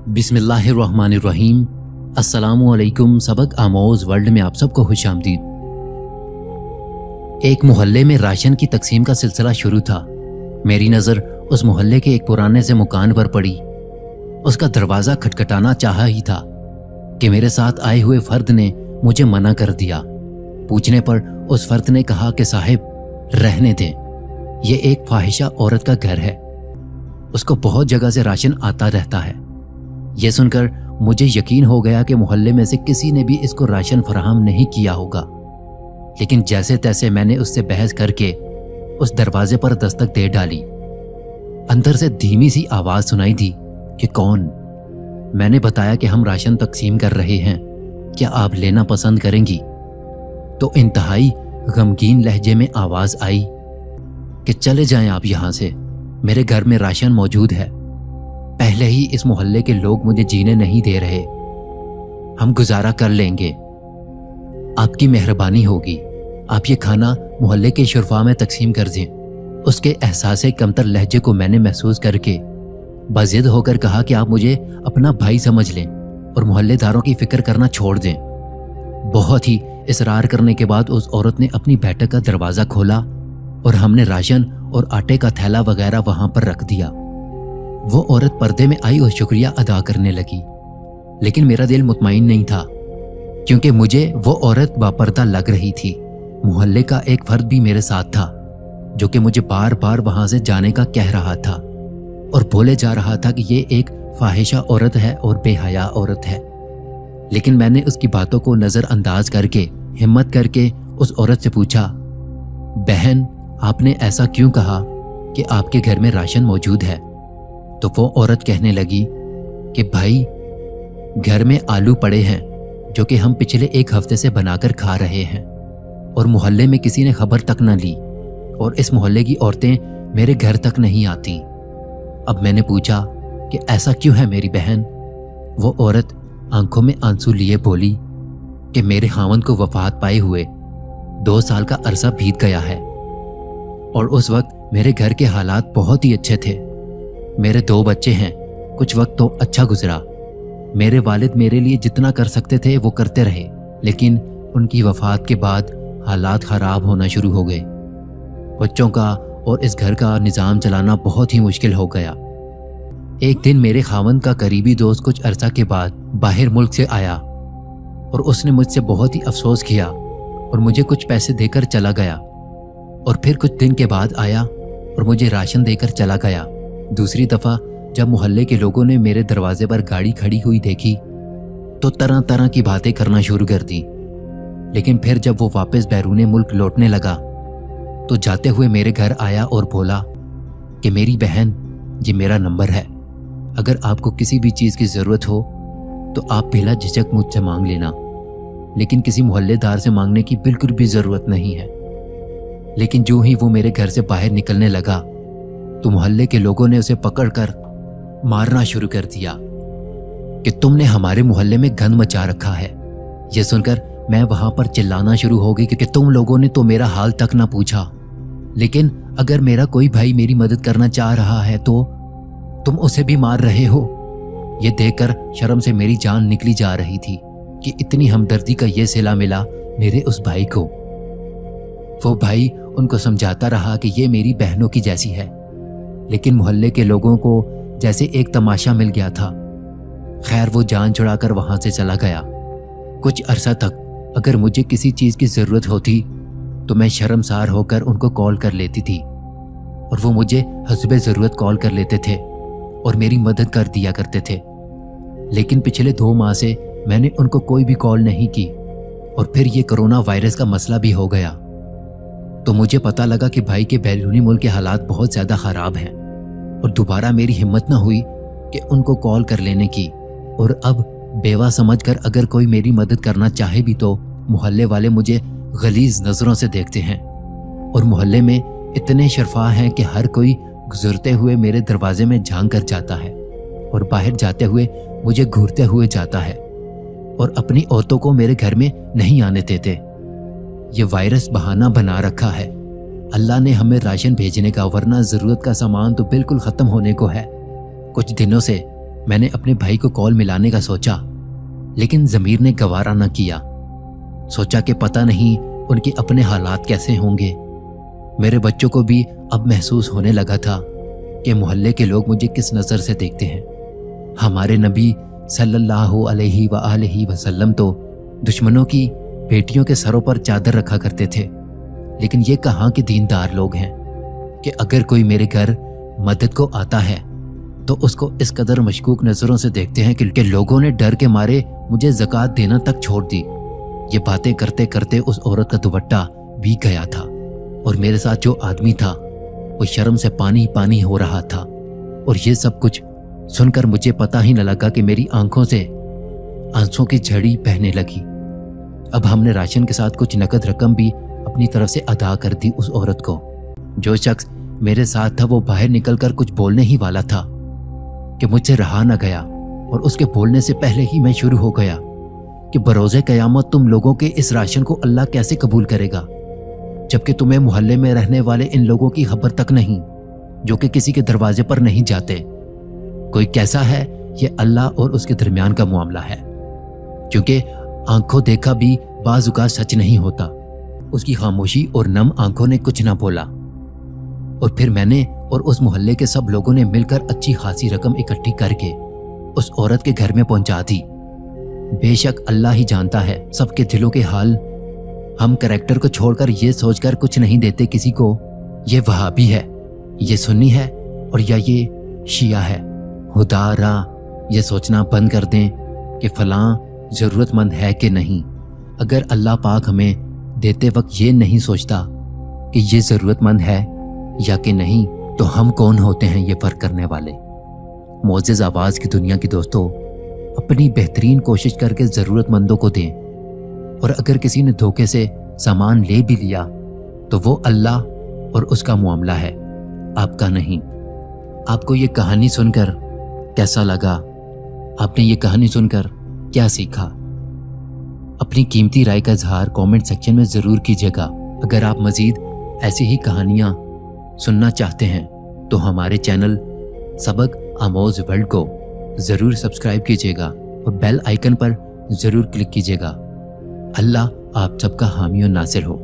बिस्मिल्लाहिर्रहमानिर्रहीम। अस्सलामुअलैकुम। सबक आमोज़ वर्ल्ड में आप सबको खुश आमदीद। एक मोहल्ले में राशन की तकसीम का सिलसिला शुरू था। मेरी नज़र उस मोहल्ले के एक पुराने से मकान पर पड़ी। उसका दरवाज़ा खटखटाना चाहा ही था कि मेरे साथ आए हुए फ़र्द ने मुझे मना कर दिया। पूछने पर उस फ़र्द ने कहा कि साहिब रहने दें, ये एक फाहिशा औरत का घर है, उसको बहुत जगह से राशन आता रहता है। यह सुनकर मुझे यकीन हो गया कि मोहल्ले में से किसी ने भी इसको राशन फराहम नहीं किया होगा। लेकिन जैसे तैसे मैंने उससे बहस करके उस दरवाजे पर दस्तक दे डाली। अंदर से धीमी सी आवाज़ सुनाई दी कि कौन। मैंने बताया कि हम राशन तकसीम कर रहे हैं, क्या आप लेना पसंद करेंगी? तो इंतहाई गमगीन लहजे में आवाज़ आई कि चले जाएं आप यहाँ से, मेरे घर में राशन मौजूद है। पहले ही इस मोहल्ले के लोग मुझे जीने नहीं दे रहे, हम गुजारा कर लेंगे। आपकी मेहरबानी होगी, आप ये खाना मोहल्ले के शुरफा में तकसीम कर दें। उसके एहसास कमतर लहजे को मैंने महसूस करके बज़िद होकर कहा कि आप मुझे अपना भाई समझ लें और मोहल्लेदारों की फिक्र करना छोड़ दें। बहुत ही इसरार करने के बाद उस औरत ने अपनी बैठक का दरवाज़ा खोला और हमने राशन और आटे का थैला वगैरह वहां पर रख दिया। वो औरत पर्दे में आई और शुक्रिया अदा करने लगी, लेकिन मेरा दिल मुतमईन नहीं था क्योंकि मुझे वो औरत बापर्दा लग रही थी। मोहल्ले का एक फर्द भी मेरे साथ था जो कि मुझे बार बार वहां से जाने का कह रहा था और बोले जा रहा था कि ये एक फाहिशा औरत है और बेहया औरत है। लेकिन मैंने उसकी बातों को नज़रअंदाज करके हिम्मत करके उस औरत से पूछा, बहन आपने ऐसा क्यों कहा कि आपके घर में राशन मौजूद है? तो वो औरत कहने लगी कि भाई घर में आलू पड़े हैं जो कि हम पिछले एक हफ्ते से बनाकर खा रहे हैं और मोहल्ले में किसी ने खबर तक न ली और इस मोहल्ले की औरतें मेरे घर तक नहीं आती। अब मैंने पूछा कि ऐसा क्यों है मेरी बहन? वो औरत आंखों में आंसू लिए बोली कि मेरे खावंद को वफात पाए हुए 2 साल का अरसा बीत गया है और उस वक्त मेरे घर के हालात बहुत ही अच्छे थे। मेरे 2 बच्चे हैं, कुछ वक्त तो अच्छा गुजरा। मेरे वालिद मेरे लिए जितना कर सकते थे वो करते रहे, लेकिन उनकी वफात के बाद हालात ख़राब होना शुरू हो गए। बच्चों का और इस घर का निज़ाम चलाना बहुत ही मुश्किल हो गया। एक दिन मेरे खावंद का करीबी दोस्त कुछ अरसा के बाद बाहर मुल्क से आया और उसने मुझसे बहुत ही अफसोस किया और मुझे कुछ पैसे देकर चला गया और फिर कुछ दिन के बाद आया और मुझे राशन देकर चला गया। दूसरी दफ़ा जब मोहल्ले के लोगों ने मेरे दरवाजे पर गाड़ी खड़ी हुई देखी तो तरह तरह की बातें करना शुरू कर दी। लेकिन फिर जब वो वापस बैरूने मुल्क लौटने लगा तो जाते हुए मेरे घर आया और बोला कि मेरी बहन, ये मेरा नंबर है, अगर आपको किसी भी चीज़ की ज़रूरत हो तो आप बिला झिझक मुझसे मांग लेना, लेकिन किसी मोहल्लेदार से मांगने की बिल्कुल भी ज़रूरत नहीं है। लेकिन जो ही वो मेरे घर से बाहर निकलने लगा तो मोहल्ले के लोगों ने उसे पकड़कर मारना शुरू कर दिया कि तुमने हमारे मोहल्ले में गंद मचा रखा है। यह सुनकर मैं वहां पर चिल्लाना शुरू हो गई कि तुम लोगों ने तो मेरा हाल तक ना पूछा, लेकिन अगर मेरा कोई भाई मेरी मदद करना चाह रहा है तो तुम उसे भी मार रहे हो। यह देखकर शर्म से मेरी जान निकली जा रही थी कि इतनी हमदर्दी का यह सिला मिला मेरे उस भाई को। वो भाई उनको समझाता रहा कि ये मेरी बहनों की जैसी है, लेकिन मोहल्ले के लोगों को जैसे एक तमाशा मिल गया था। खैर वो जान छुड़ाकर वहां से चला गया। कुछ अरसा तक अगर मुझे किसी चीज़ की ज़रूरत होती तो मैं शर्मसार होकर उनको कॉल कर लेती थी और वो मुझे हस्बे ज़रूरत कॉल कर लेते थे और मेरी मदद कर दिया करते थे। लेकिन पिछले 2 माह से मैंने उनको कोई भी कॉल नहीं की और फिर ये कोरोना वायरस का मसला भी हो गया तो मुझे पता लगा कि भाई के बैरूनी मुल्क के हालात बहुत ज़्यादा ख़राब हैं और दोबारा मेरी हिम्मत न हुई कि उनको कॉल कर लेने की। और अब बेवा समझकर अगर कोई मेरी मदद करना चाहे भी तो मोहल्ले वाले मुझे गलीज नज़रों से देखते हैं और मोहल्ले में इतने शरफा हैं कि हर कोई गुजरते हुए मेरे दरवाजे में झांक कर जाता है और बाहर जाते हुए मुझे घूरते हुए जाता है और अपनी औरतों को मेरे घर में नहीं आने देते। ये वायरस बहाना बना रखा है। अल्लाह ने हमें राशन भेजने का, वरना ज़रूरत का सामान तो बिल्कुल ख़त्म होने को है। कुछ दिनों से मैंने अपने भाई को कॉल मिलाने का सोचा, लेकिन ज़मीर ने गवारा न किया। सोचा कि पता नहीं उनके अपने हालात कैसे होंगे। मेरे बच्चों को भी अब महसूस होने लगा था कि मोहल्ले के लोग मुझे किस नज़र से देखते हैं। हमारे नबी सल्लल्लाहु अलैहि वआलैहि वसल्लम तो दुश्मनों की बेटियों के सरों पर चादर रखा करते थे, लेकिन ये कहाँ के दीनदार लोग हैं कि अगर कोई मेरे घर मदद को आता है तो उसको इस कदर मशकूक नज़रों से देखते हैं कि लोगों ने डर के मारे मुझे ज़कात देना तक छोड़ दी। ये बातें करते करते उस औरत का दुपट्टा भीग गया था और मेरे साथ जो आदमी था वो शर्म से पानी पानी हो रहा था। और ये सब कुछ सुनकर मुझे पता ही न लगा कि मेरी आंखों से आंसुओं की झड़ी बहने लगी। अब हमने राशन के साथ कुछ नकद रकम भी अपनी तरफ से अदा कर दी उस औरत को। जो शख्स मेरे साथ था वो बाहर निकलकर कुछ बोलने ही वाला था कि मुझसे रहा न गया, और उसके बोलने से पहले ही मैं शुरू हो गया कि बरोज़े क़यामत तुम लोगों के इस राशन को अल्लाह कैसे कबूल करेगा, जबकि तुम्हें मोहल्ले में रहने वाले इन लोगों की खबर तक नहीं, जो कि किसी के दरवाजे पर नहीं जाते। कोई कैसा है ये अल्लाह और उसके दरमियान का मामला है, क्योंकि आंखों देखा भी बाज़-औक़ात सच नहीं होता। उसकी खामोशी और नम आंखों ने कुछ ना बोला, और फिर मैंने और उस मोहल्ले के सब लोगों ने मिलकर अच्छी खासी रकम इकट्ठी करके उस औरत के घर में पहुंचा दी। बेशक अल्लाह ही जानता है सबके दिलों के हाल। हम करैक्टर को छोड़कर ये सोचकर कुछ नहीं देते किसी को ये वहाबी है, ये सुन्नी है और या ये शिया है। खुदारा ये सोचना बंद कर दें कि फलां ज़रूरतमंद है कि नहीं। अगर अल्लाह पाक हमें देते वक्त ये नहीं सोचता कि ये ज़रूरतमंद है या कि नहीं, तो हम कौन होते हैं ये फ़र्क करने वाले। मोअज़्ज़ज़ आवाज़ की दुनिया की दोस्तों, अपनी बेहतरीन कोशिश करके ज़रूरतमंदों को दें, और अगर किसी ने धोखे से सामान ले भी लिया तो वो अल्लाह और उसका मामला है, आपका नहीं। आपको ये कहानी सुनकर कैसा लगा? आपने ये कहानी सुनकर क्या सीखा? अपनी कीमती राय का इजहार कमेंट सेक्शन में ज़रूर कीजिएगा। अगर आप मज़ीद ऐसी ही कहानियाँ सुनना चाहते हैं तो हमारे चैनल सबक आमोज़ वर्ल्ड को ज़रूर सब्सक्राइब कीजिएगा और बेल आइकन पर ज़रूर क्लिक कीजिएगा। अल्लाह आप सबका हामी और नासिर हो।